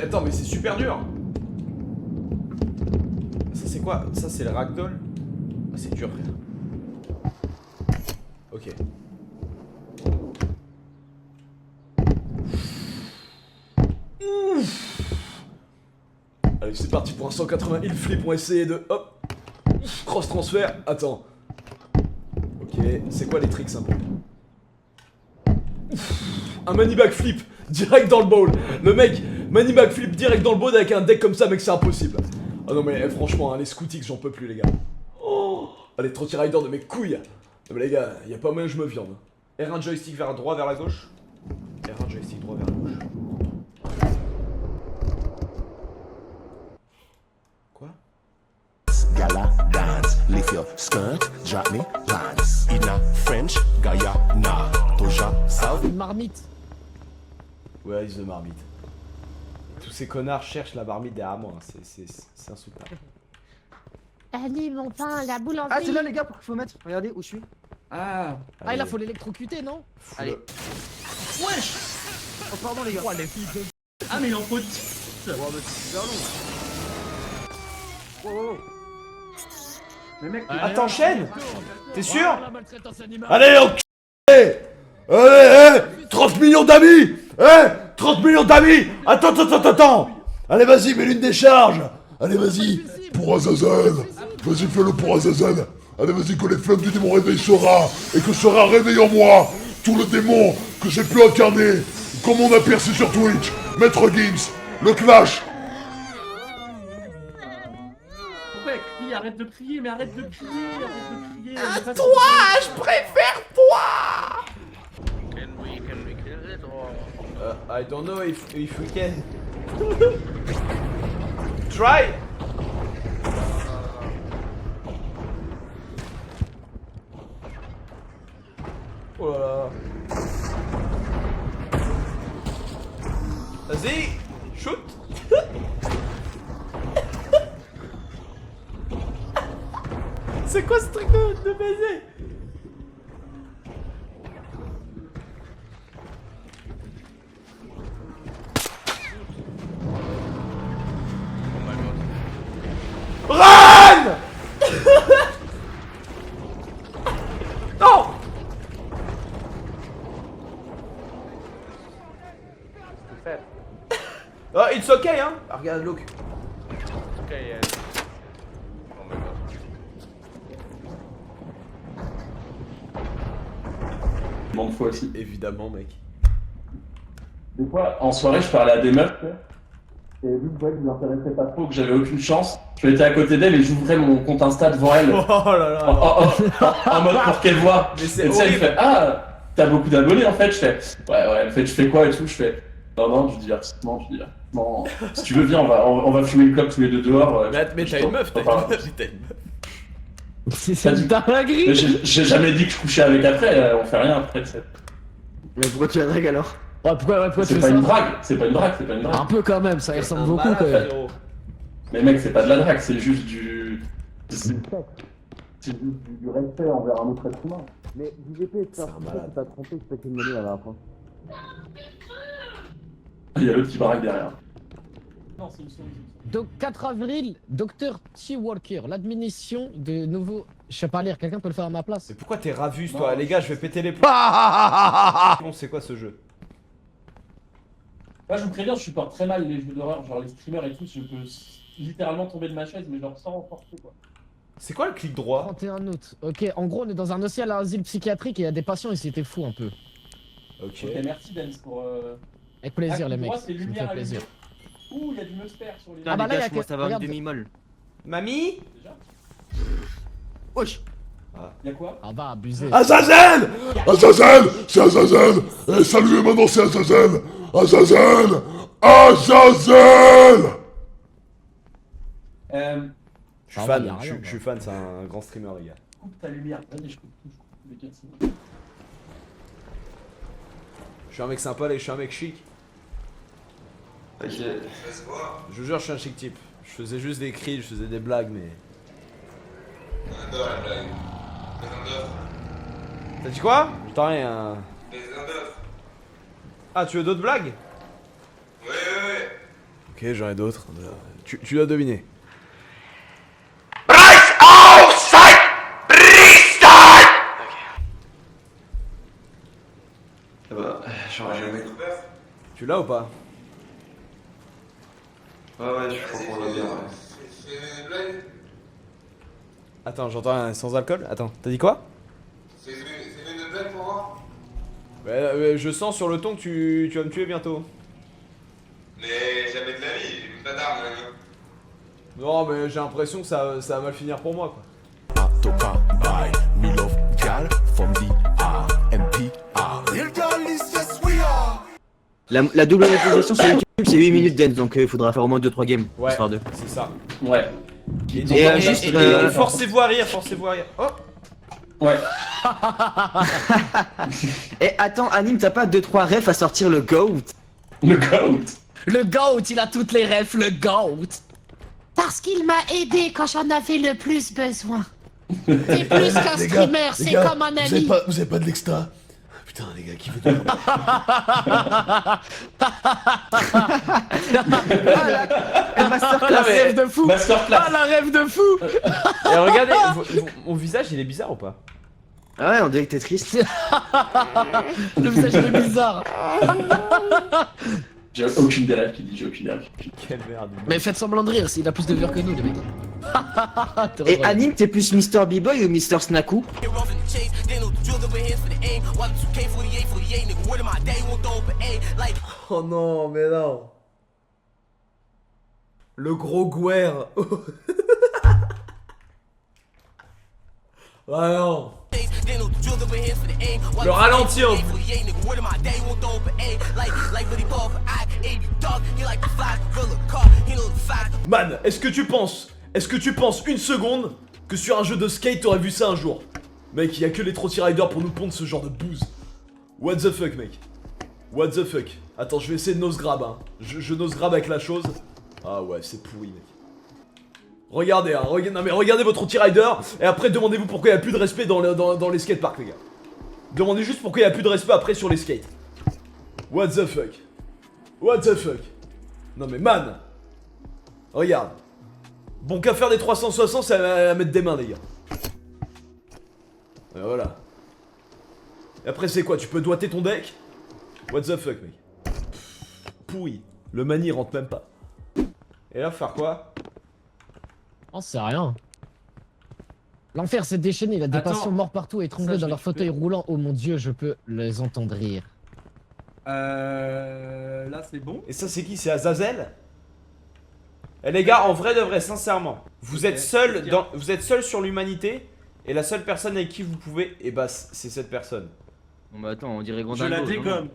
attends, mais c'est super dur. Ça c'est quoi? Ça c'est le ragdoll? Ah, c'est dur, frère. Ok. Ouf. Allez, c'est parti pour un 180 il flip. On va essayer de... Hop. Cross transfert. Attends. Ok, c'est quoi les tricks un peu? Un money back flip direct dans le bowl. Le mec, money back flip direct dans le bowl avec un deck comme ça, mec, c'est impossible. Ah non mais franchement, hein, les scootix, j'en peux plus les gars. Oh, allez, Trotty Rider de mes couilles. Non mais les gars, y a pas moyen que je me viande. R1 joystick vers droit, vers la gauche. R1 joystick droit vers la gauche. Quoi? Gala dance, lift your skirt, drop me pants. In a French, Guyana, Toja, South. Une marmite. Where is the marmite? Tous ces connards cherchent la marmite derrière moi, hein. C'est insoutenable. Allez mon pain, la boulangerie. Ah c'est là les gars pour qu'il faut mettre. Regardez où je suis. Ah. Ah là faut l'électrocuter non? Allez. Wesh. Oh pardon les gars. Oh les filles de... Ah mais il en faut 10. Oh mais c'est super long. Wow. Mais mec, Ah, t'enchaînes? T'es sûr? La maltraitance animale. Allez, enculé! Allez, 30 millions d'amis! 30 millions d'amis! Attends! Allez, vas-y, mets l'une des charges! Allez, vas-y! Pour Azazel. Vas-y, fais-le pour Azazel. Allez, vas-y, que les flammes du démon réveillent Sora. Et que Sora réveille en moi tout le démon que j'ai pu incarner. Comme on a percé sur Twitch. Maître Gims, le clash. pourquoi elle crie? Arrête de crier, mais arrête de crier, À toi, je préfère toi! Can we kill it or? I don't know if we can. Try! Oh là là. Vas-y, shoot! C'est quoi ce truc de baiser? Run! Non! Oh, it's okay, hein? Ah, regarde, look. Okay, yeah. Oh my god. Demande fois aussi. Évidemment, mec. Des fois, en soirée, je parlais à des meufs, quoi. Et vu que je voyais que je m'intéressais pas trop, que j'avais aucune chance, je mettais à côté d'elle et j'ouvrais mon compte Insta devant elle. Oh là là. En mode pour qu'elle voit. Mais Et c'est tu sais, elle horrible. fait ah, t'as beaucoup d'abonnés en fait. Je fais ouais, elle fait, je fais quoi et tout. Je fais non, du divertissement, si tu veux, viens, on va fumer une clope tous les deux dehors. Mais t'as une meuf, t'as une Enfin, meuf, t'as une meuf. C'est une dinguerie. mais j'ai jamais dit que je couchais avec après, on fait rien après. Mais pourquoi tu la dragues alors? Ouais, pourquoi tu C'est fais pas ça? une drague, c'est pas une drague. Un peu quand même, ça y ressemble Un beaucoup malade, quand même. frérot. Mais mec, c'est pas de la drague, c'est juste du. C'est juste du respect envers un autre être humain. Mais JGP, tu t'as trompé, c'est pas qu'une monnaie la dernière fois. Il y a l'autre qui baraque derrière. Non, c'est une souris. Donc 4 avril, Dr. T. Walker, l'admission de nouveaux... Je sais pas lire, quelqu'un peut le faire à ma place? Mais pourquoi t'es ravus toi? Non. Les gars, je vais péter les plombs. Bon, c'est quoi ce jeu? Moi, je vous préviens, je supporte très mal les jeux d'horreur, genre les streamers et tout, je peux littéralement tomber de ma chaise, mais genre sans force quoi. C'est quoi le clic droit? 31 août. Ok, en gros, on est dans un asile psychiatrique et il y a des patients et c'était fou un peu. Ok. Ok, merci Benz pour. Avec plaisir, les mecs. Droit, Ça c'est me lumière fait à plaisir. Ouh, il y a du musper sur les. Ah bah là, il y a moi que- ça va regarde. une demi-molle. Mamie? Déjà. Wesh. Y'a quoi? Ah bah, abusé. Azazel! Azazel! C'est Azazel! Et salut, maintenant c'est Azazel! Azazel! Azazel! Je suis Ah, fan, bah, y a rien, je suis fan, c'est un grand streamer, les gars. Coupe ta lumière. Vas-y, je coupe les cassines. Je suis un mec sympa, je suis un mec chic. Ok. Je vous jure, je suis un chic type. Je faisais juste des cris, je faisais des blagues, mais. On adore les blagues. Les d'œuf. T'as dit quoi? J'entends rien. Les d'œuf. Ah, tu veux d'autres blagues? Ouais. Ok, j'en ai d'autres. Tu dois deviner. Bah, j'aurais jamais cru. Tu l'as ou pas? Ouais, je crois qu'on l'a bien, ouais. C'est une blague. Attends, j'entends un sans alcool. Attends, t'as dit quoi? C'est une blague pour moi. Ouais, je sens sur le ton que tu vas me tuer bientôt. Mais jamais de la vie, j'ai même pas d'armes, Non, mais j'ai l'impression que ça va mal finir pour moi, quoi. Toka by me love gal from the RMP. La double réalisation sur YouTube, c'est 8 minutes dance, donc il faudra faire au moins 2-3 games. Ouais, Histoire de. c'est ça. Ouais. Et juste, forcez-vous à rire, forcez-vous à rire. Oh! Ouais. Et attends, Anime, t'as pas 2-3 refs à sortir le GOAT? Le GOAT. Le GOAT, il a toutes les refs, le GOAT. Parce qu'il m'a aidé quand j'en avais le plus besoin. C'est plus qu'un streamer, c'est comme un ami. Vous avez pas de l'extra? Putain, les gars, qui veut de La rêve de fou. Masterclass. Ah, la rêve de fou. Et regardez, mon visage, il est bizarre ou pas? Ah ouais, on dirait que t'es triste. Le visage il est bizarre. J'ai aucune des rêves qui dit, j'ai aucune des rêves. Quelle merde. Mais faites semblant de rire, s'il a plus de vues que nous, les mecs. Et Anime, t'es plus Mr. B-Boy ou Mr. Snaku? Oh non, mais non. Le gros Guerre. Ah non. Le ralentir. Man, est-ce que tu penses une seconde que sur un jeu de skate t'aurais vu ça un jour? Mec, y a que les Trotty Riders pour nous pondre ce genre de bouse. What the fuck, mec? What the fuck? Attends, je vais essayer de nose grab, hein. Je nose grab avec la chose. Ah ouais, c'est pourri, mec. Regardez, hein, non mais regardez votre Trotty Rider et après demandez-vous pourquoi il n'y a plus de respect dans les skateparks, les gars. Demandez juste pourquoi il n'y a plus de respect après sur les skates. What the fuck? What the fuck? Non mais man! Regarde. Bon qu'à faire des 360, c'est à mettre des mains, les gars. Et voilà. Et après c'est quoi? Tu peux doigter ton deck? What the fuck, mec? Pourri. Le mani rentre même pas. Et là, faire quoi? Oh, c'est rien. L'enfer s'est déchaîné, il a des patients morts partout, étranglés dans leur fauteuil roulant. Oh mon dieu, je peux les entendre rire. Là c'est bon. Et ça c'est qui? C'est Azazel? Eh les gars, en vrai de vrai, sincèrement, vous êtes seuls sur l'humanité et la seule personne avec qui vous pouvez, et bah c'est cette personne. Bon bah attends, on dirait Grandin.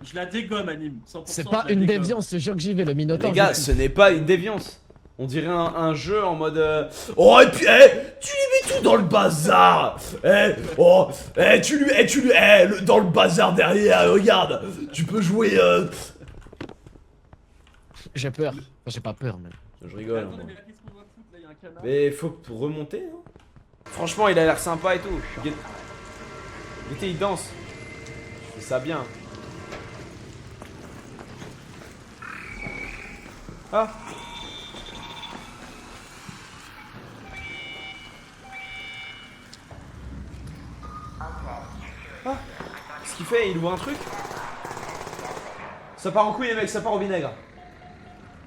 Je la dégomme, Anime. 100%, C'est pas une déviance, je jure que j'y vais, le Minotaur. Les gars, ce n'est pas une déviance. On dirait un jeu en mode Oh et puis tu lui mets tout dans le bazar. Dans le bazar derrière, regarde. Tu peux jouer J'ai peur. Enfin, j'ai pas peur, mais... Je rigole. Attendez, Hein, mais là, qu'est-ce qu'on va foutre là? Y a un canard. mais faut remonter. Hein. Franchement, il a l'air sympa et tout. Écoutez, il danse. Je fais ça bien. Ah. Ah. Qu'est-ce qu'il fait? Il ouvre un truc? Ça part en couille les mecs, ça part au vinaigre.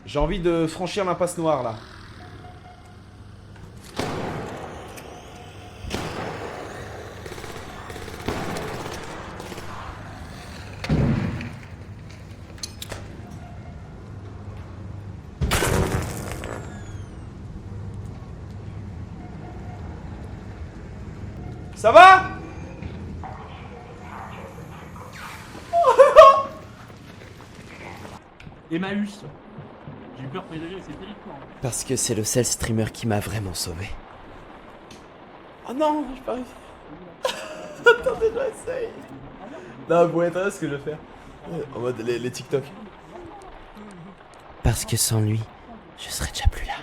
J'ai envie de franchir l'impasse noire là. Ça va? Emmaüs. J'ai eu peur pour les c'est terrifiant. Parce que c'est le seul streamer qui m'a vraiment sauvé. Oh non, j'ai pas réussi. Attendez, j'essaye. Non, vous voyez ce que je vais faire. En mode les TikTok. Parce que sans lui, je serais déjà plus là.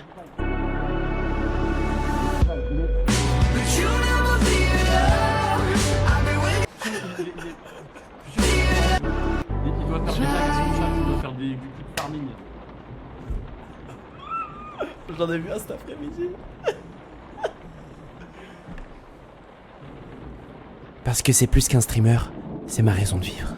Il doit faire des blagues sur le chat, il doit faire des clips farming. J'en ai vu un cet après-midi. Parce que c'est plus qu'un streamer, c'est ma raison de vivre.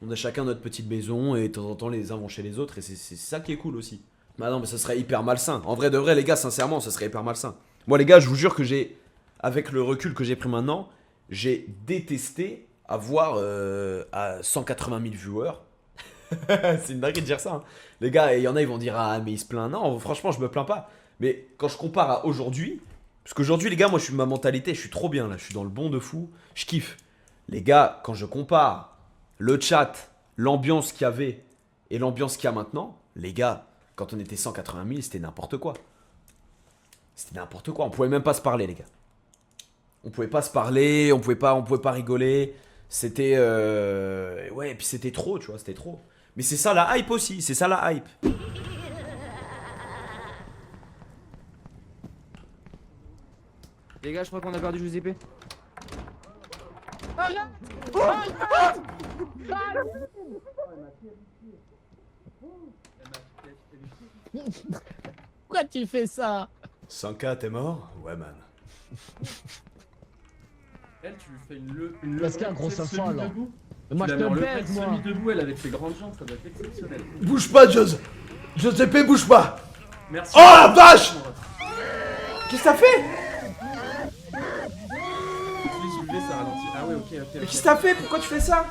On a chacun notre petite maison et de temps en temps les uns vont chez les autres et c'est ça qui est cool aussi. Bah non mais ça serait hyper malsain. En vrai de vrai les gars, sincèrement ça serait hyper malsain. Moi les gars je vous jure que avec le recul que j'ai pris maintenant, j'ai détesté avoir à 180 000 viewers. C'est une dinguerie de dire ça. Hein. Les gars, il y en a ils vont dire ah mais il se plaint. Non franchement je me plains pas. Mais quand je compare à aujourd'hui, parce qu'aujourd'hui les gars moi je suis ma mentalité, je suis trop bien là, je suis dans le bon de fou, je kiffe. Les gars quand je compare le chat, l'ambiance qu'il y avait et l'ambiance qu'il y a maintenant, les gars, quand on était 180 000, c'était n'importe quoi. C'était n'importe quoi, on pouvait même pas se parler, les gars. On pouvait pas se parler, on pouvait pas rigoler. C'était... Ouais, et puis c'était trop, tu vois, c'était trop. Mais c'est ça la hype aussi, c'est ça la hype. Les gars, je crois qu'on a perdu Giuseppe. Pourquoi tu fais ça? 5K, t'es mort? Ouais, man. Elle, tu lui fais une Parce qu'il y a un gros enfant là. Moi je te te baise, moi. Semi-debout, elle, avec ses grandes jambes, ça doit être exceptionnel. Bouge pas, Giuseppe, bouge pas. Merci. Oh la vache! Qu'est-ce que t'as fait? Ça ralentit. Ah ouais, ok. Mais qu'est-ce que t'as fait? Pourquoi tu fais ça?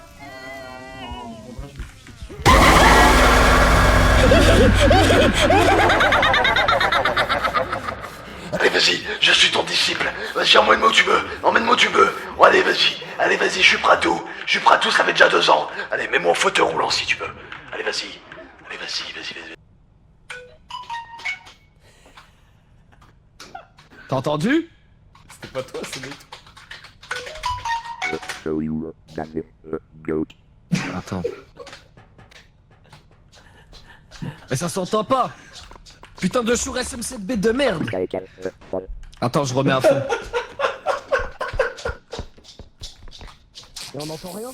Allez, vas-y, je suis ton disciple. Vas-y, emmène-moi où tu veux. Emmène-moi où tu veux. Oh, allez, vas-y. Allez, vas-y, je suis prêt à tout. Je suis prêt à tout, ça fait déjà 2 ans. Allez, mets-moi en fauteuil roulant si tu veux. Allez, vas-y. Allez, vas-y. T'as entendu? C'était pas toi, c'est lui. Attends. Mais ça s'entend pas. Putain de chour SM7B de merde. Attends, je remets à fond. Et on n'entend rien?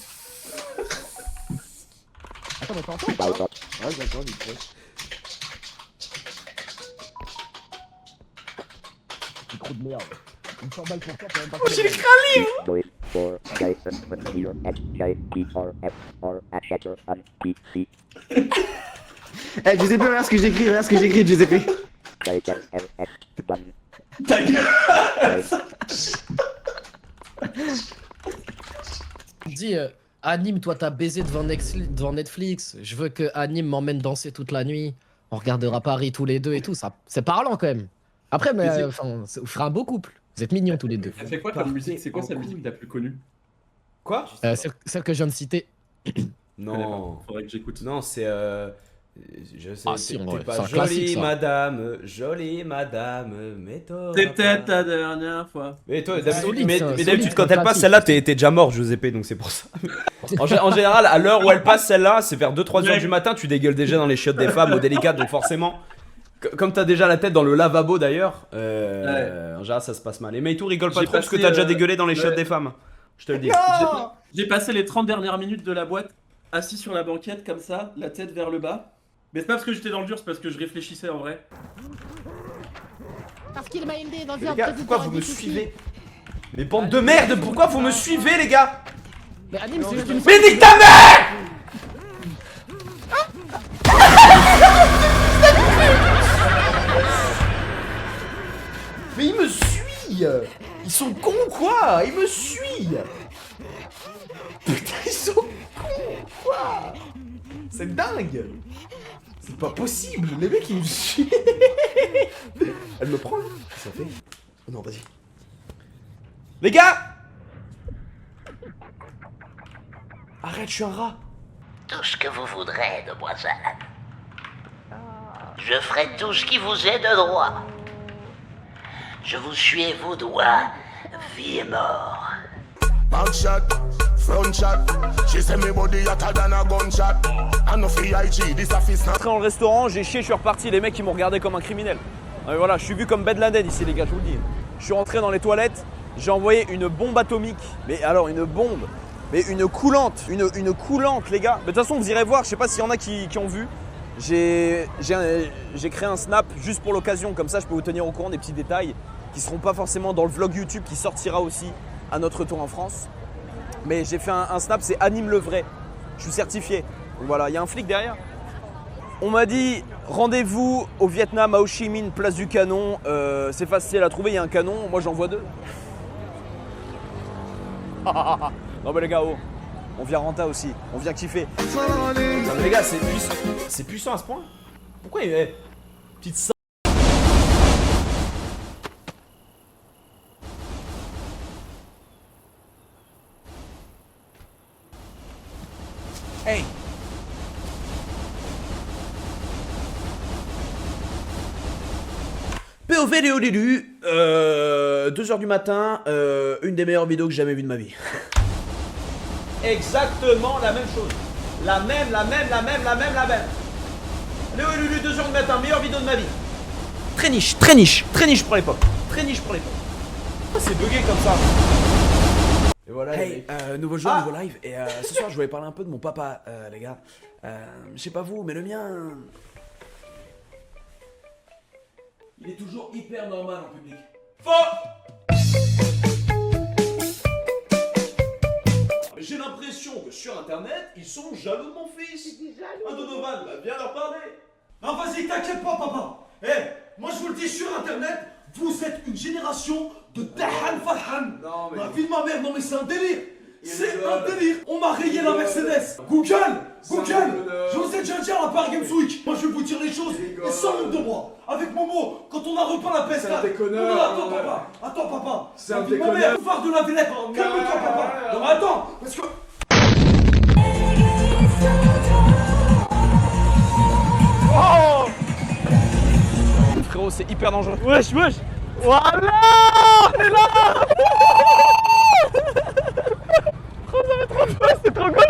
Attends, mais t'entends pas? Ouais, j'entends vite fait. Micro de merde. Une 100 balles pour toi, t'as même pas... Oh, j'ai le crâne libre! Eh, Giuseppe, regarde ce que j'écris, Giuseppe. Ta gueule! Dis, Anime, toi t'as baisé devant Netflix. Je veux que Anime m'emmène danser toute la nuit. On regardera Paris tous les deux et tout. Ça, c'est parlant quand même. Après, mais enfin, vous ferez un beau couple. Vous êtes mignons tous les deux. Elle fait quoi comme musique? C'est quoi sa musique la plus connue? Quoi? Celle que je viens de citer. Non. Faudrait que j'écoute. Non, c'est je sais, Ah, si, t'es ouais, pas c'est un jolie classique, madame, mais toi. C'était ta dernière fois. Mais toi, solide, mais ça, d'habitude, solide, quand elle passe classique. celle-là, t'es déjà mort, Giuseppe, donc c'est pour ça. En général, à l'heure où elle passe celle-là, c'est vers 2-3 heures du matin, tu dégueules déjà dans les chiottes des femmes, aux délicates, donc forcément. Comme t'as déjà la tête dans le lavabo d'ailleurs, en général ça se passe mal. Et Meitou rigole pas trop parce que t'as déjà dégueulé dans les chiottes des femmes. Je te le dis. J'ai passé les 30 dernières minutes de la boîte assis sur la banquette comme ça, la tête vers le bas. Mais c'est pas parce que j'étais dans le dur, c'est parce que je réfléchissais en vrai. Parce qu'il m'a aidé dans Les un gars, pourquoi vous me suivez? Mais bande de merde, pourquoi vous me suivez les gars? Mais Anime, c'est juste une... Mais nique ta mère! Mais ils me suivent! Ils sont cons ou quoi? Ils me suivent! Putain, ils sont cons quoi? C'est dingue! C'est pas possible! Les mecs ils me suivent! Elle me prend là? Qu'est-ce que ça fait? Oh non, vas-y. Les gars! Arrête, je suis un rat! Tout ce que vous voudrez, demoiselle. Je ferai tout ce qui vous est de droit. Je vous suis et vos doigts, vie et mort. Back shot, front shot. She say me body hotter than a gunshot. I know free IG, this office now. Rentré dans le restaurant, j'ai chié, je suis reparti. Les mecs ils m'ont regardé comme un criminel. Non, mais voilà, je suis vu comme Ben Laden ici les gars, je vous le dis. Je suis rentré dans les toilettes, j'ai envoyé une bombe atomique. Mais alors une bombe. Mais une coulante, une coulante les gars. Mais de toute façon vous irez voir, je sais pas s'il y en a qui ont vu. J'ai créé un snap juste pour l'occasion, comme ça je peux vous tenir au courant des petits détails qui seront pas forcément dans le vlog YouTube qui sortira aussi à notre retour en France. Mais j'ai fait un snap, c'est Anime le vrai. Je suis certifié. Donc voilà, il y a un flic derrière. On m'a dit rendez-vous au Vietnam à Ho Chi Minh, place du Canon. C'est facile à trouver, il y a un canon, moi j'en vois 2. Non mais les gars, oh, on vient renta aussi, on vient kiffer. Non mais les gars, c'est puissant à ce point. Pourquoi il est petite sa... Hey. POV Léo Lélu, 2h du matin, une des meilleures vidéos que j'ai jamais vues de ma vie. Exactement la même chose. La même. Léo Lélu, 2h du matin, meilleure vidéo de ma vie. Très niche pour l'époque. C'est bugué comme ça. Et voilà. Hey, nouveau jour, nouveau live. Et ce soir, je voulais parler un peu de mon papa, les gars. Je sais pas vous, mais le mien... Il est toujours hyper normal en public. Faux! J'ai l'impression que sur internet, ils sont jaloux de mon fils. Un Donovan, bah viens leur parler. Non vas-y, t'inquiète pas papa. Moi je vous le dis sur internet, vous êtes une génération de Dahan Farhan. La vie de ma mère, non mais c'est un délire. C'est un délire. On m'a rayé la Mercedes. Google, je vous ai déjà dit à la Paris Games Week. Moi je vais vous dire les choses et sans honte de moi. Avec Momo, quand on a repeint la PS4. C'est un déconneur. Non, attends papa. C'est un déconneur. Ma mère, pouvoir de la Villette. Calme-toi papa. Non mais attends, parce que... Oh frérot, c'est hyper dangereux. Wesh. Voilà, on est là. C'est trop cool.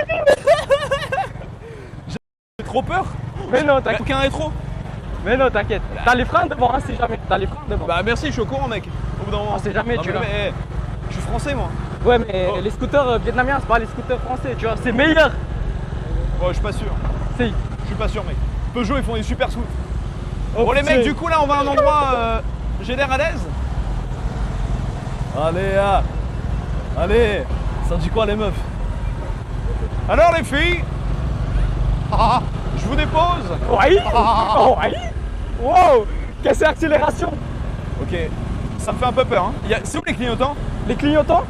J'ai trop peur. Mais non, t'as aucun rétro. Mais non, t'inquiète. T'as les freins devant, hein, si jamais. T'as les freins devant. Bah merci, je suis au courant, mec. Au bout d'un moment. On sait jamais, tu vois. Je suis français, moi. Ouais, mais les scooters vietnamiens, c'est pas les scooters français, tu vois. C'est meilleur. Ouais, je suis pas sûr. Si. Je suis pas sûr, mec. Peugeot, ils font des super scoots. Bon, les mecs, du coup, là, on va à un endroit. J'ai l'air à l'aise. Allez. Ça dit quoi, les meufs? Alors, les filles? Je vous dépose. Oui. Wow. Quelle accélération. Ok. Ça me fait un peu peur, hein. C'est où les clignotants? Les clignotants?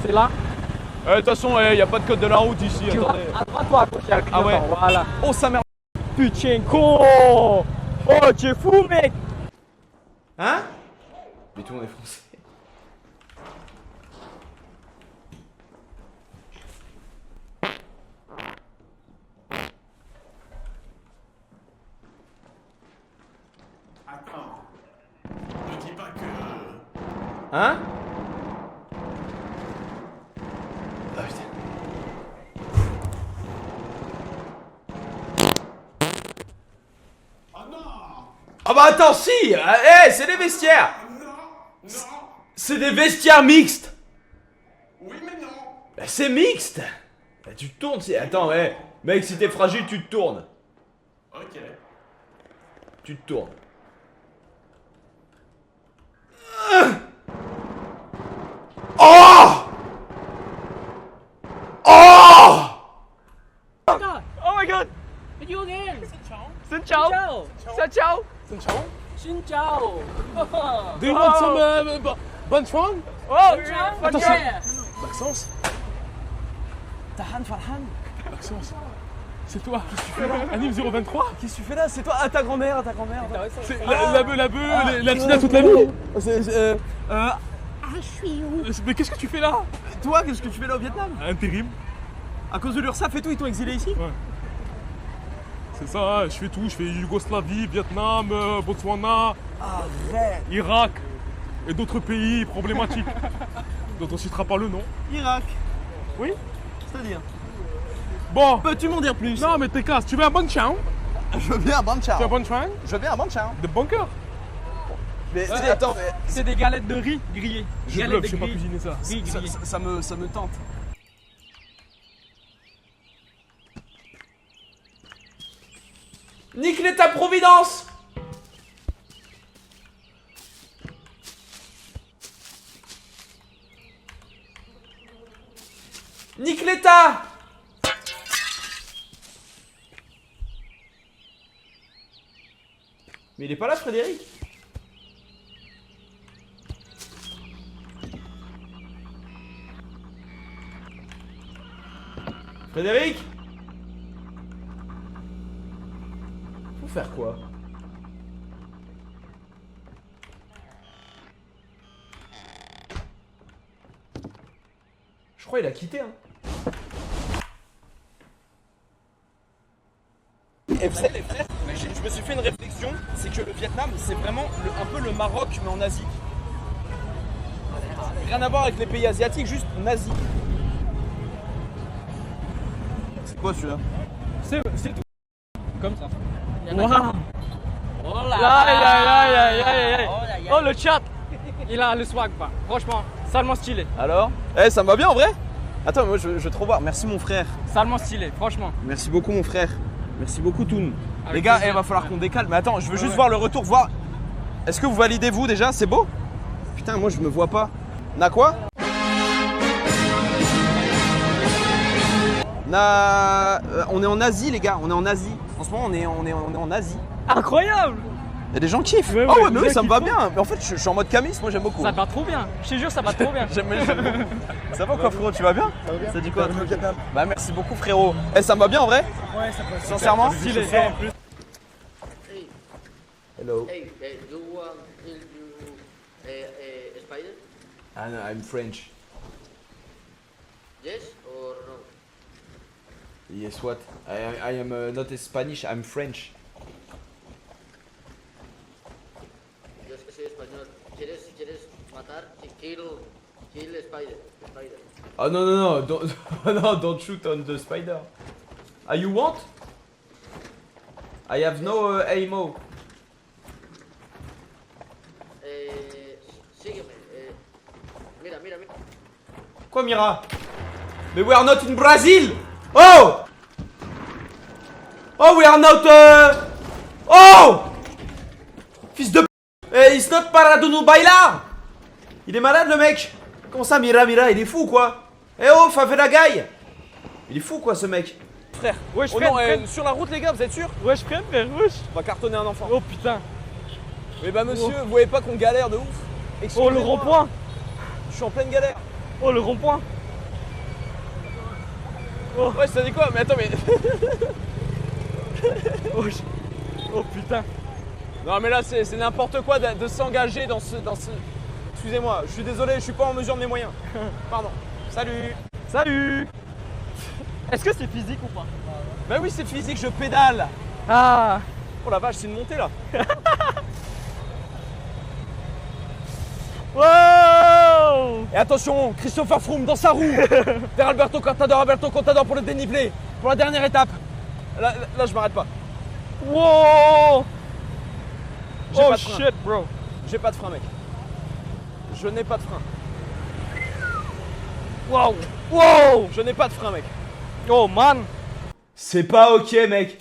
C'est là. De toute façon, il n'y a pas de code de la route ici. Attendez. À droite ou à gauche, il y a le clignotant. Ah ouais. Voilà. Oh, sa mère. Putain, con. Oh, tu es fou, mec. Hein? Mais tout le monde est français. Attends. Ne dis pas que... Hein? Ah putain. Oh non! Ah bah attends, si! C'est des vestiaires! Non! C'est des vestiaires mixtes! Oui, mais non! Bah c'est mixte! Bah tu te tournes, attends, mec, si t'es fragile, tu te tournes. Ok. Tu te tournes. Oh! Oh my god! It's you again. Xin chào! Xin chào! Xin chào. Do you want some bonne fun? Oh, attention! yeah. Maxence? Dahan Farhan? Maxence, c'est toi, qu'est-ce que tu fais là? Anime 023? Qu'est-ce que tu fais là? C'est toi? Ah, ta grand-mère, C'est la bœuf, la tina toute la nuit. Je suis où? Mais qu'est-ce que tu fais là? Toi, qu'est-ce que tu fais là au Vietnam? Intérim. À cause de l'URSSAF et tout, ils t'ont exilé ici? Ouais. C'est ça, je fais tout, je fais Yougoslavie, Vietnam, Botswana, Irak et d'autres pays problématiques dont on citera pas le nom. Irak? Oui? C'est-à-dire? Bon. Peux-tu m'en dire plus? Non mais t'es casse, tu veux un bon chien? Je veux bien un bon chien. Tu veux un bon chien? Je veux bien un bon chien. De bon cœur. Mais attends, c'est des galettes de riz grillées. Je bluffe, je sais pas cuisiner ça. Ça me tente. Nique l'État-providence. Nique l'État. Mais il est pas là, Frédéric? Frédéric? Faut faire quoi? Je crois qu'il a quitté, hein. Et vous savez les frères, je me suis fait une réflexion, c'est que le Vietnam c'est vraiment un peu le Maroc mais en Asie. Rien à voir avec les pays asiatiques, juste nazi. C'est quoi celui-là? C'est tout. Comme ça. Waouh. Oh le chat. Il a le swag pas. Franchement, salement stylé. Alors? Eh ça me va bien en vrai? Attends moi je veux trop voir, merci mon frère. Salement stylé, franchement. Merci beaucoup mon frère. Merci beaucoup Toon. Avec Les gars, plaisir. il va falloir qu'on décale. Mais attends, je veux juste voir le retour, voir. Est-ce que vous validez vous déjà? C'est beau? Putain, moi je me vois pas. Na quoi? On est en Asie les gars, on est en Asie. En ce moment on est en Asie. Incroyable. Il y a des gens qui kiffent. Ouais, Ah ouais, ouais, mais les oui, ça gens me va kiffent. bien. Mais en fait, je suis en mode camis, moi j'aime beaucoup. Ça va trop bien. Je te jure, ça va trop bien. J'aime beaucoup. Ça va quoi frérot, tu vas bien? Ça dit quoi? Bah merci beaucoup frérot. Eh ça me va bien en vrai? Ouais, ça va. Sincèrement? Stylé. Hello. Hey, do you want to kill a spider? Ah no, I'm French. Yes or no? Yes, what? I am not Spanish, I'm French. Yo es que soy español. ¿Quieres matar? Kill spider. Oh no no no, don't no, don't shoot on the spider. Ah, you want? I have no ammo. Sígueme. Mira. Quoi, Mira? Mais we are not in Brazil! Oh! Oh, we are not Oh! Fils de p... It's not Paradounou Bailar! Il est malade le mec! Comment ça, Mira, il est fou quoi? Eh oh, favela guy! Il est fou quoi ce mec? Frère, Wesh, oh frère, non, frère. sur la route les gars, vous êtes sûrs? Wesh, frère, wesh. On va cartonner un enfant. Oh putain. Mais bah monsieur, vous voyez pas qu'on galère de ouf? Oh le Excusez-moi. rond-point. Je suis en pleine galère. Oh le rond-point. Oh. Ouais, ça dit quoi? Mais attends, mais. Oh putain. Non, mais là, c'est n'importe quoi de s'engager dans ce. Excusez-moi, je suis désolé, je suis pas en mesure de mes moyens. Pardon. Salut. Est-ce que c'est physique ou pas? Bah oui, c'est physique, je pédale. Ah. Oh la vache, c'est une montée là. Wow. Et attention, Christopher Froome dans sa roue. Vers Alberto Contador pour le dénivelé. Pour la dernière étape. Là je m'arrête pas. Wow. J'ai Oh pas de frein. shit, bro. J'ai pas de frein, mec. Je n'ai pas de frein. Wow. Je n'ai pas de frein, mec. Oh man. C'est pas ok, mec.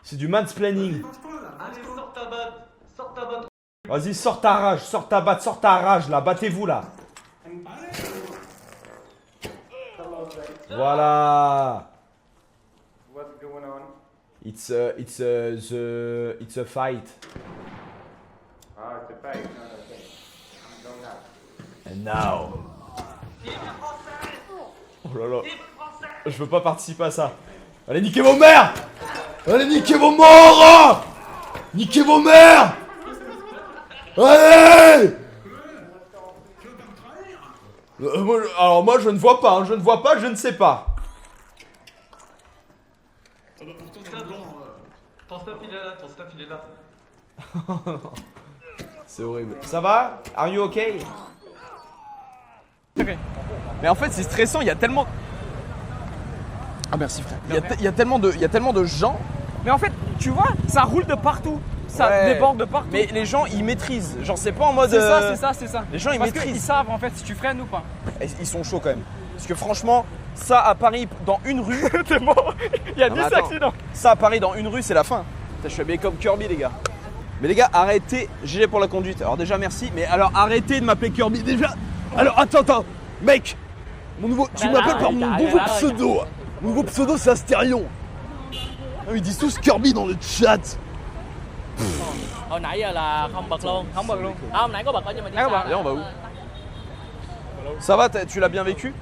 C'est du mansplaining. Allez, sors ta batte. Vas-y, sors ta rage, sors ta batte, sors ta rage là, battez-vous là. Voilà. What's going on? It's a fight. Ah, c'est pas okay. I'm going out. And now. Oh là là. Je veux pas participer à ça. Allez, niquez vos mères! Allez, niquez vos morts! Niquez vos mères! Allez! Alors moi je ne vois pas, hein, je ne vois pas, je ne sais pas. Ton stuff il est là. C'est horrible. Ça va? Are you okay? Mais en fait, c'est stressant, il y a tellement. Ah merci frère. Il y a tellement de gens. Mais en fait, tu vois, ça roule de partout. ça Ouais. déborde de partout. Mais les gens ils maîtrisent. Genre c'est pas en mode. C'est ça. Les gens ils Parce maîtrisent. qu'ils savent en fait si tu freines ou pas. Et ils sont chauds quand même. Parce que franchement, ça à Paris, dans une rue. T'es mort. Il y a Non, 10 mais attends. accidents. Ça à Paris, dans une rue, c'est la fin. Putain, je suis habillé comme Kirby, les gars. Mais les gars, arrêtez. GG pour la conduite. Alors, déjà, merci. Mais alors, arrêtez de m'appeler Kirby. Déjà. Alors, attends. Mec, mon nouveau. Tu m'appelles par mon nouveau pseudo. Mon nouveau pseudo, c'est Astérion. Ils disent tous Kirby dans le chat. Hồi nãy giờ là không bật luôn. Không bật luôn. À, hôm nãy có bật ở nhưng mà đi xa. Viens, on va où? Ça va, tu l'as bien vécu?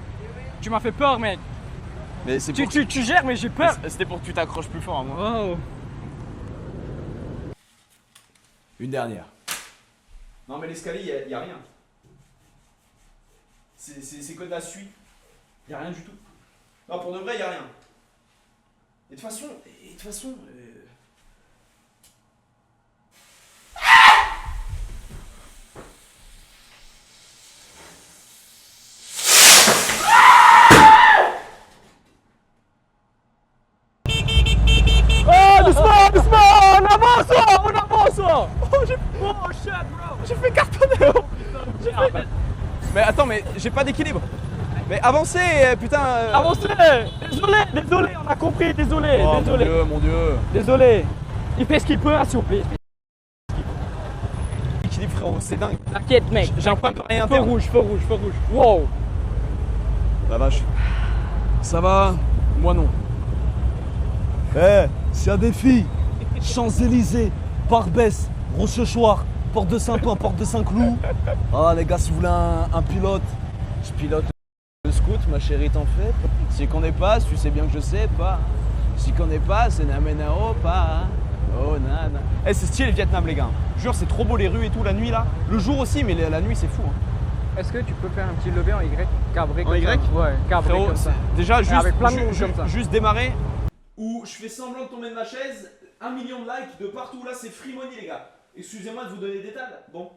Tu m'as fait peur, mec. Mais c'est pour... Tu gères, mais j'ai peur. C'était pour que tu t'accroches plus fort à moi. Oh. Une dernière. Non mais l'escalier, y a rien. C'est que de la suie. Y a rien du tout. Non, pour de vrai, y a rien. Et de toute façon... Oh, doucement, on avance. Oh, shit, bro. J'ai fait cartonner. Mais attends, mais j'ai pas d'équilibre. Mais avancez, putain. Avancez. Désolé, on a compris, désolé. Oh mon dieu. Désolé. Il fait ce qu'il peut, s'il vous plaît. Équilibre, frérot, c'est dingue. T'inquiète, mec. J'ai un problème de rien Feu rouge. Wow. La vache. Ça va? Moi non. C'est un défi. Champs-Élysées, Barbès, Rochechouart, Porte de Saint-Ouen, Porte de Saint-Cloud. Ah les gars, si vous voulez un pilote, je pilote le scout, ma chérie t'en fait. Si tu connais pas, tu sais bien que je sais pas. Si tu connais pas, c'est Namenao pas. Oh nana. Eh c'est stylé le Vietnam les gars. Je jure c'est trop beau les rues et tout la nuit là. Le jour aussi mais la nuit c'est fou. Est-ce que tu peux faire un petit levé en Y? Cabré En comme Y? ça. Ouais, cabré Frérot, comme ça. déjà juste, avec plein de moves comme ça. juste démarrer. Où je fais semblant de tomber de ma chaise, 1 million de likes de partout. Là, c'est free money, les gars. Excusez-moi de vous donner des tables. Bon,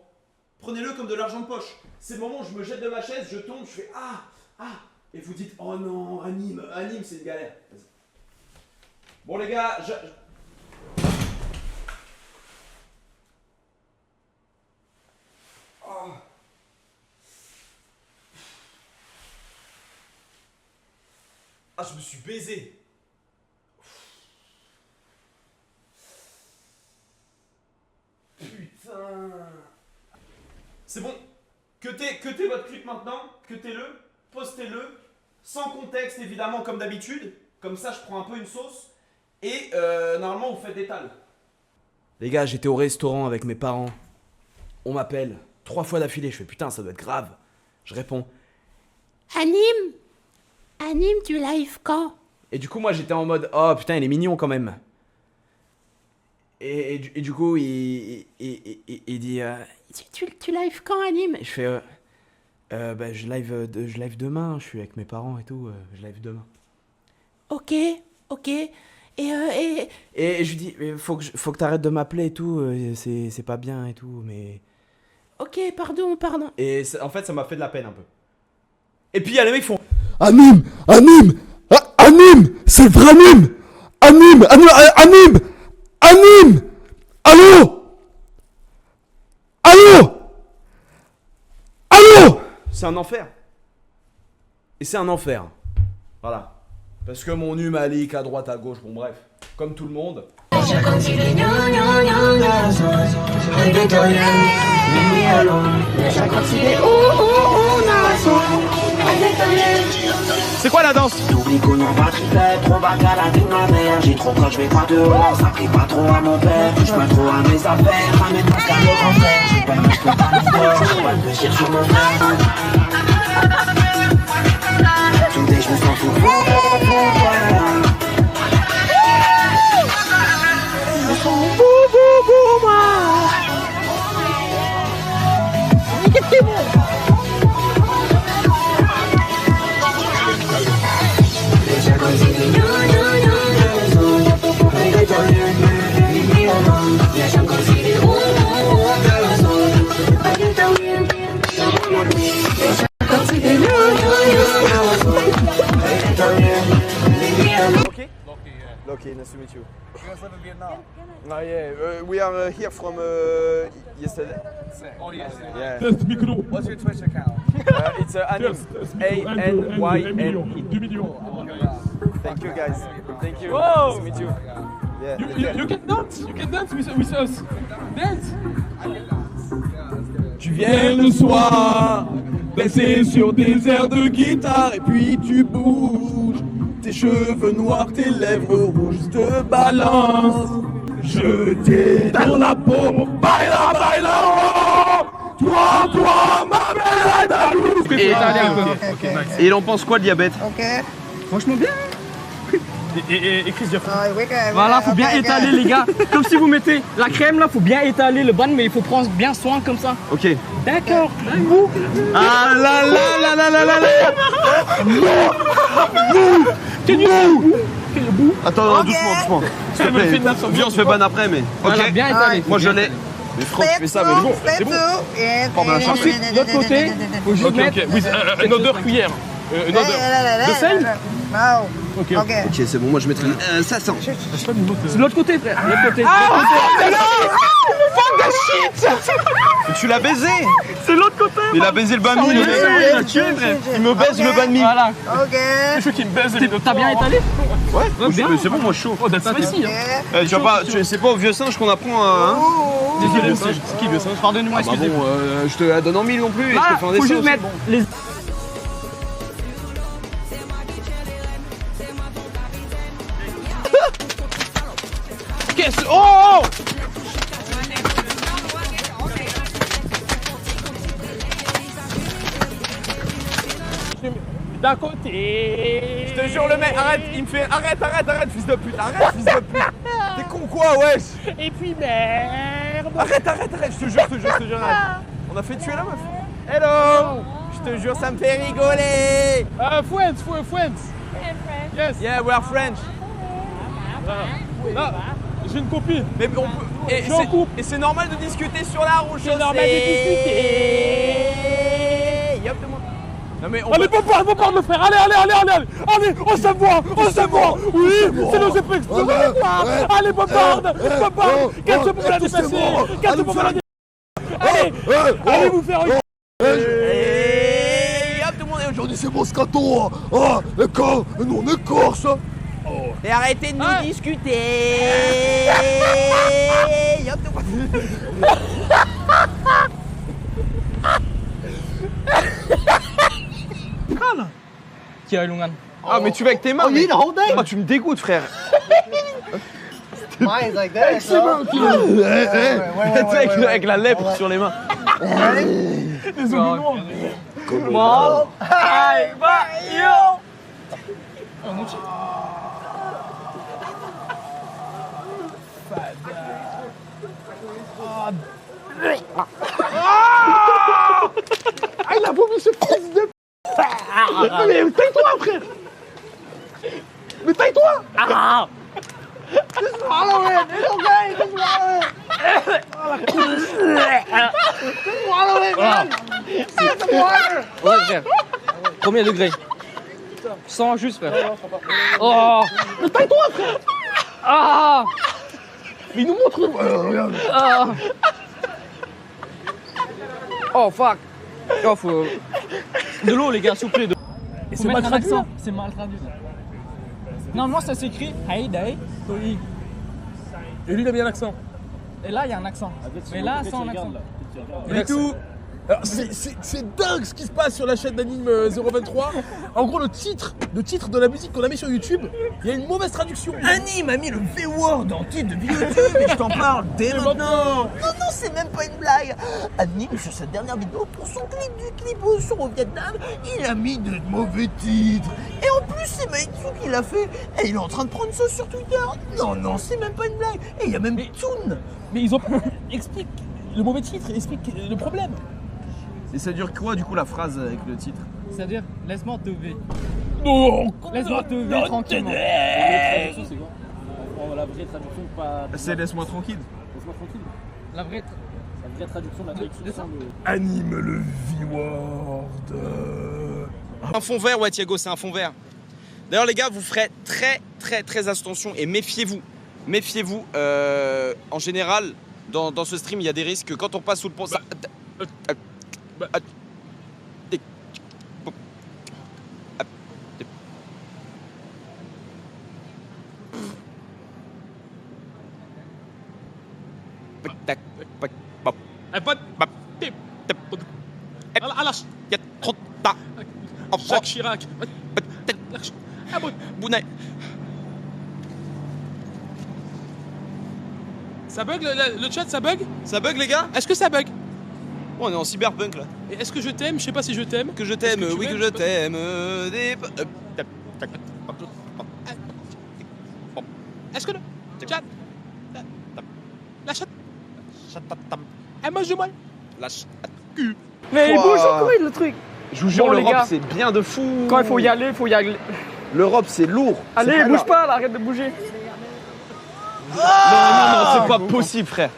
prenez-le comme de l'argent de poche. C'est le moment où je me jette de ma chaise, je tombe, je fais ah. Et vous dites oh non, anime, c'est une galère. Vas-y. Bon, les gars, Oh. Ah, je me suis baisé. Putain. C'est bon. Cutez votre clip maintenant. Cutez-le. Postez-le. Sans contexte, évidemment, comme d'habitude. Comme ça, je prends un peu une sauce. Et normalement, vous faites des tales. Les gars, j'étais au restaurant avec mes parents. On m'appelle 3 fois d'affilée. Je fais putain, ça doit être grave. Je réponds. Anime, tu live quand? Et du coup, moi, j'étais en mode oh putain, il est mignon quand même. Et du coup, il dit Tu live quand, Anime? je fais bah, je live demain. Je suis avec mes parents et tout. Je live demain. Ok. Et Et je lui dis faut que t'arrêtes de m'appeler et tout. C'est pas bien et tout. Mais ok, pardon. et en fait, ça m'a fait de la peine un peu. Et puis il y a les mecs qui font Anime, c'est le vrai anime. Anime. Allô. c'est un enfer. Et c'est un enfer. Voilà. Parce que mon hume alique à droite, à gauche, bon bref. Comme tout le monde. C'est quoi la danse? T'oublies qu'on en va triper, trop bagarre avec ma mère. J'ai trop peur, je vais pas dehors, ça plaît pas trop à mon père. Touche pas trop à mes affaires, ramène pas qu'à le grand frère. J'ai peur, mais je peux pas le faire, je peux pas le dire sur mon frère. Tout dès je me sens fou, Okay, nice to meet you. You guys live in Vietnam? Oh yeah, we are here from yesterday. Oh, yes. Yeah. What's your Twitch account? It's Anym. A-N-Y-M-E. Thank you guys. Thank you. Whoa. Nice to meet you. Yeah. You can dance. You can dance with us. Dance. Tu viens le soir, baissé sur des airs de guitare, et puis tu bouges. Tes cheveux noirs, tes lèvres rouges te balancent. Je t'ai dans la peau, baila, baila, oh. Toi, ma belle Andalouse. Et il en pense quoi le diabète? Ok. Franchement bien. Et Chris Diafra. Voilà, faut bien étaler les gars. Comme si vous mettez la crème là, faut bien étaler le ban, mais il faut prendre bien soin comme ça. Ok. D'accord. Ah là là là là là là là. Attends, doucement. S'il te plaît. Viens, on se fait ban après, mais. Voilà, bien étalé. Moi je l'ai. Mais Franck, tu fais ça, mais bon, c'est bon. Ensuite, de l'autre côté, faut juste mettre. With une odeur cuillère. Une odeur. De sel. Ok. Ok, c'est bon, moi je mettrai. Ça sent. C'est de l'autre côté, frère. De l'autre côté. Fuck that shit. Tu l'as baisé. C'est l'autre côté. Il a baisé le banh mi. Il a tué, frère. Il me baise le banh mi. Voilà. Ok. Je veux qu'il me baise les T'as bien étalé? Ouais, c'est bon, moi je suis chaud. Oh, that's spicy. Tu vois pas, c'est pas au vieux singe qu'on apprend à. C'est qui le singe? C'est qui le singe? Pardonnez-moi, Bah excusez-moi. bon, je te la donne en mille non plus. Là, Je te fais un faut dessin juste aussi. mettre les. Qu'est-ce? Oh! D'un côté. Je te jure, le mec, arrête, il me fait. Arrête, fils de pute, T'es con quoi, wesh? Et puis merde. Arrête, je te jure, arrête. On a fait tuer la meuf. Hello. Je te jure, ça me fait rigoler. Friends. Yes. Yeah, we are French. Ah, j'ai une copine. Mais on peut. Et c'est normal de discuter sur la route. C'est normal de discuter. Yop, non mais on allez, Popard, mon frère, allez, on se voit, oui, c'est nos effets explosés, allez, Popard, 4 secondes pour la dépasser, 4 secondes pour la dépasser, allez vous faire une... Et hop, tout le monde, et aujourd'hui c'est Moscato. Ah, d'accord, nous on est Corse. Et arrêtez de nous discuter. Yop, tout le monde. Ah mais tu vas avec tes mains. Oh, tu me dégoûtes, frère. Mine's like that. Excellent. Avec la lèpre sur les mains. Les oignons. Comment? Aïe, bah, yo. Ah, il a vomi ce fils de... Mais taille-toi, frère. Mais taille-toi. Just swallow it. It's okay. Just swallow it, man. Get some water. Ouais, frère. Combien de degrés? 100 juste, frère. Oh. Mais taille-toi, frère. Ah. Mais il nous montre... Regarde. Ah. Oh, fuck. Oh, faut... De l'eau, les gars, s'il vous plaît. Et c'est mal traduit. C'est mal traduit. Normalement, ça s'écrit Hey Day Toi. Et lui, il a bien l'accent. Et là, il y a un accent. Mais là, sans accent. Et tout. Alors, c'est dingue ce qui se passe sur la chaîne d'Anime 023. En gros, le titre de la musique qu'on a mis sur YouTube, il y a une mauvaise traduction. Anime a mis le V-word en titre de YouTube et je t'en parle dès maintenant. Non, c'est même pas une blague. Anime, sur sa dernière vidéo, pour son clip sur au Vietnam, il a mis de mauvais titres. Et en plus, c'est Maïtsu qui l'a fait. Et il est en train de prendre ça sur Twitter. Non, c'est même pas une blague. Et il y a même Toon. Mais ils ont... Explique le mauvais titre, explique le problème. Et ça dure quoi du coup la phrase avec le titre? C'est-à-dire, laisse-moi te V. Non. Laisse-moi te V tranquillement. La traduction, c'est quoi? La vraie traduction, pas. C'est laisse-moi tranquille. Laisse-moi tranquille. La vraie traduction de la traduction. Anime le V-word. Un fond vert, ouais, Thiago, c'est un fond vert. D'ailleurs, les gars, vous ferez très très attention et méfiez-vous. Méfiez-vous. En général, dans ce stream, il y a des risques. Quand on passe sous le pont... ça... Jacques Chirac. Ça bug le chat, ça bug? Ça bug les gars? Est-ce que ça bug? Oh, on est en cyberpunk là. Et est-ce que je t'aime? Je sais pas si je t'aime. Que je t'aime, oui que je t'aime. Est-ce que le chat... La chatte... Elle mange de moi. La chatte. Mais il bouge encore le truc. Je vous jure, Bon, les l'Europe gars. c'est bien de fou. Quand il faut y aller, faut y aller. L'Europe c'est lourd. Allez, bouge pas là, arrête de bouger. Non, c'est pas possible, frère.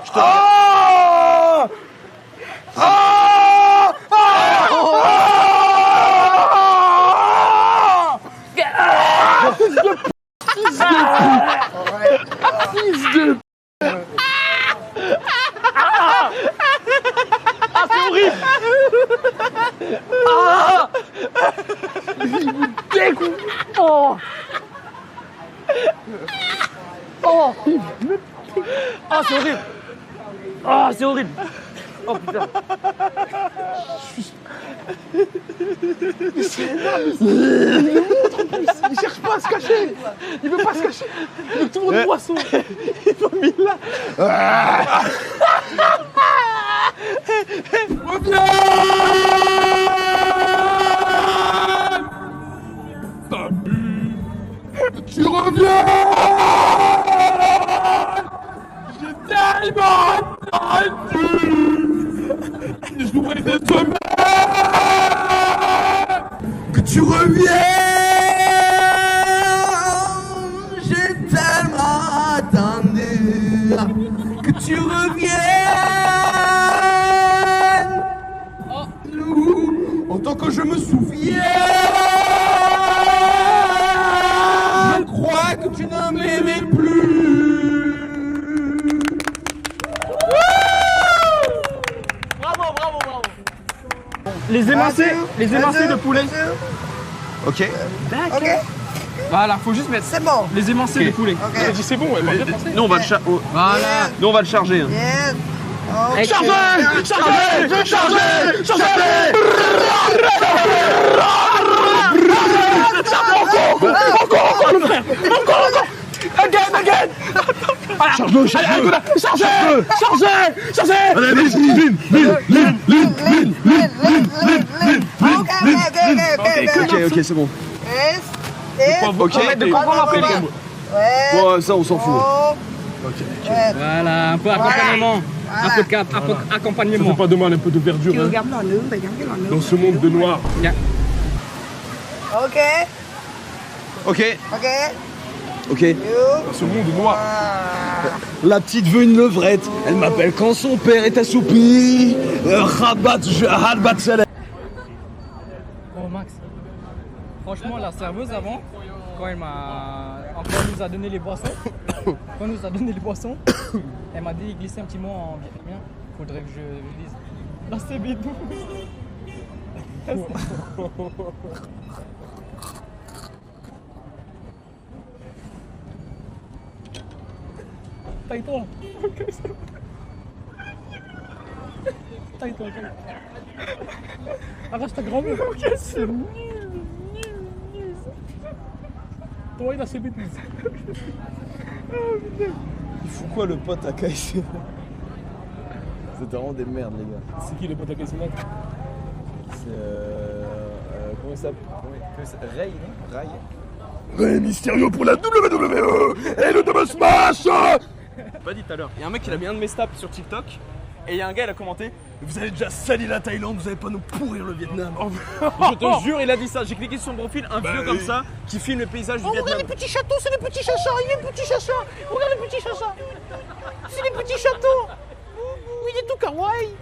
Je te... C'est horrible. Il me dégoûte. Oh, c'est horrible. Ah, c'est horrible. Oh putain. Il cherche pas à se cacher. Il veut pas se cacher. Il veut que tout le monde voit son. Il m'a mis là. Tu reviens! J'ai tellement attendu. Je voudrais de toi-même. Que tu reviennes, j'ai tellement attendu. Que tu reviennes, en tant que je me souviens. Je crois que tu ne m'aimais plus. Bravo. Les émincés de poulet. Ok. Voilà, faut juste mettre. C'est bon. Les émincés de poulet. J'ai dit c'est bon, ouais, pas bien pensé. Nous on va le charger. Voilà. Nous on va le charger. Hein. Again. Charge-le. Allez, vas-y, Ok, c'est bon. Ok. De comprendre après les gars. Bon, ça on s'en fout. Voilà, un peu accompagnement. Un peu de cap, un peu Ça accompagnement. fait pas de mal, un peu de verdure hein, dans ce monde de noir. Ok. Dans ce monde noir. La petite veut une levrette. Elle m'appelle quand son père est assoupi. Rabat, Bon Max, franchement la serveuse avant, quand elle nous a donné les boissons, elle m'a dit glisser un petit mot en vietnamien. Faudrait que je dise. Là c'est bidou. Taille-toi. Taille-toi. Arrache ta grand-mère. Ok, c'est nul. Toi, il a ses bêtises. Il fout quoi le pote à KSC? C'est vraiment des merdes les gars. C'est qui le pote à KSC? C'est comment il s'appelle? Ray, non? Ray. Rey Mysterio pour la WWE et le Double Smash. Pas dit tout à l'heure. Il y a un mec qui a mis un de mes snaps sur TikTok et il y a un gars il a commenté vous avez déjà sali la Thaïlande, vous allez pas nous pourrir le Vietnam. Je te jure, il a dit ça. J'ai cliqué sur son profil, un vieux comme ça qui filme les paysages du Vietnam. Regarde les petits châteaux, c'est les petits chachas. Il y a les petits chachas. Regarde les petits chachas. C'est les petits châteaux. Oui, il est tout kawaii.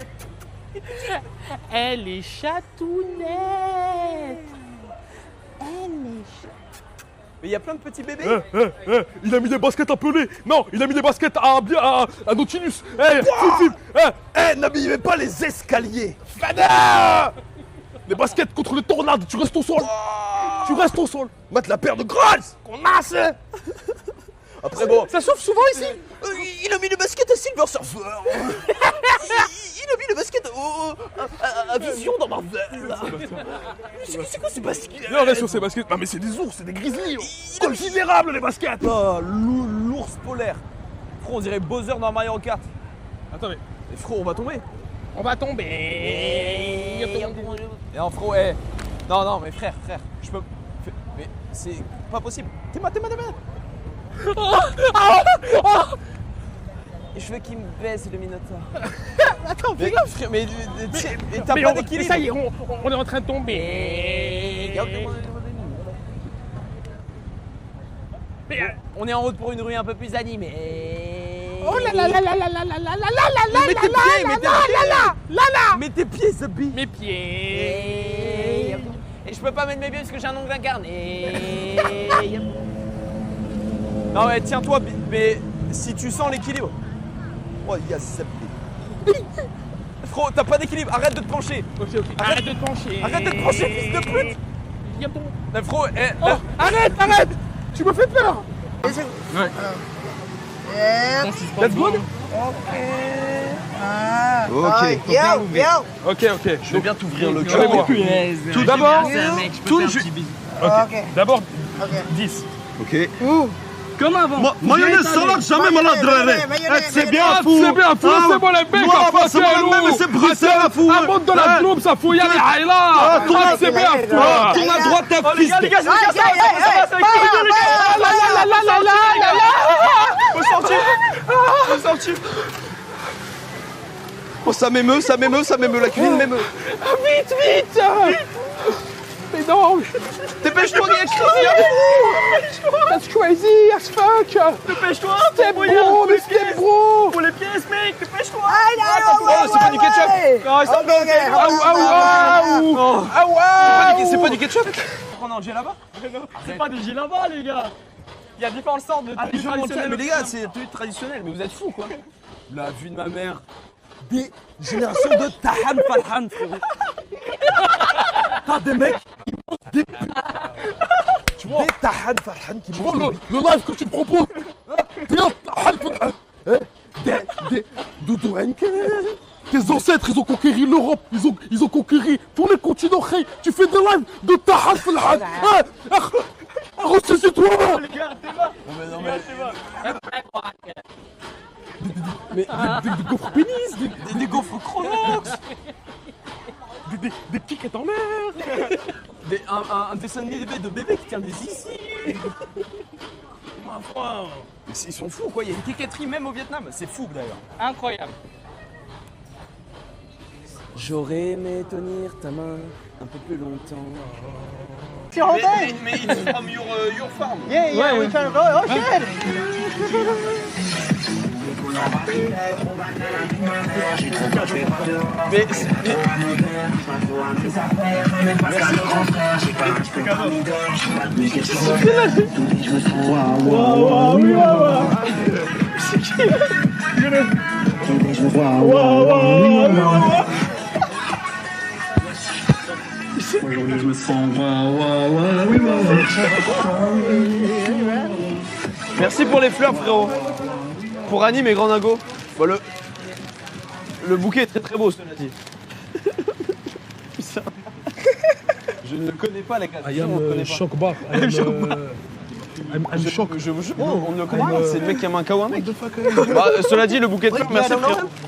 Elle est chatounette. Elle est Mais il y a plein de petits bébés. Il a mis des baskets à Pelé. Non, il a mis des baskets à Nautilus. N'abîmez pas les escaliers. Fada! Des baskets contre les tornades, tu restes au sol. Tu restes au sol. Mettre la paire de grâce qu'on masse. Après bon. Ça souffle souvent ici. Il a mis le basket à Silver Surfer. Il a mis le basket à Vision dans Marvel. C'est quoi ces baskets? Non, reste sur ces baskets. Non mais c'est des ours, c'est des grizzlies. Considérables les baskets. Oh, l'ours polaire. Frérot, on dirait Bowser dans Mario Kart. Attends mais frérot, on va tomber. On va tomber. Et non, frérot, non, mais frère, je peux. Mais c'est pas possible. T'es mal. Je veux qu'il me baisse le Minotaur. Attends, mais, frère, mais t'as pas d'équilibre. Ça y est, on est en train de tomber. On est en route pour une rue un peu plus animée. Oh là là là là là là là là là là. Mets tes pieds, Zabi. Mes pieds. Et je peux pas mettre mes pieds parce que j'ai un ongle incarné. Non mais tiens-toi, mais si tu sens l'équilibre. Oh yes, Zabi. Frérot, t'as pas d'équilibre, arrête de te pencher. Ok. Arrête de te pencher. Arrête de te pencher, fils de pute. Mais frérot, arrête. Tu me fais peur. Ouais. Let's go. Ok. Je vais bien t'ouvrir le cœur. Tout d'abord, D'abord 10. Ok. Comme avant. Mayonnaise salade, jamais malade. C'est bien fou. C'est bon les mecs. C'est moi le même, c'est Bruxelles à fou. Un monde de la globe, ça faut y aller. Là. C'est bien. Tourne à droite, ta fils. Les gars, Faut sortir. Oh, ça m'émeut, la cuisine m'émeut. Vite. Mais non. Dépêche-toi, That's crazy as fuck. Dépêche-toi. Step bro. Pour les pièces, mec, dépêche-toi. Oh, c'est pas du ketchup. C'est pas du ketchup. On en là-bas. C'est pas des là-bas, les gars. Il y a différentes sortes de tenues traditionnelles. Mais les gars, c'est tenue traditionnelle, mais vous êtes fous quoi. La vue de ma mère. Des générations de Tahan Falhan, frérot. T'as des mecs qui mangent des tu vois, des Tahan Falhan qui mangent Le live que tu proposes. Tes ancêtres, ils ont conquéri l'Europe, ils ont conquéri tous les continents. Tu fais des lives de Tahal Falhan. Ressaisis-toi. Mais des gaufres pénis, des gaufres Chronox, des kicks en mer, un dessin animé de bébé qui tient des ici. Ma foi. Ils sont fous quoi, il y a une quéquetterie même au Vietnam, c'est fou d'ailleurs. Incroyable. J'aurais aimé tenir ta main un peu plus longtemps. Mais it's from your farm. Yeah, we can go. Oh shit. Mais Aujourd'hui je me sens merci pour les fleurs frérot. Pour Annie mes grands nagos. Bon, le bouquet est très très beau cela dit. Putain. Je ne le connais pas les gars. I am shock bar. I'm shock. On ne le connaît pas, c'est le mec qui aime un kawa. Bah, cela dit le bouquet de fleurs, merci frérot.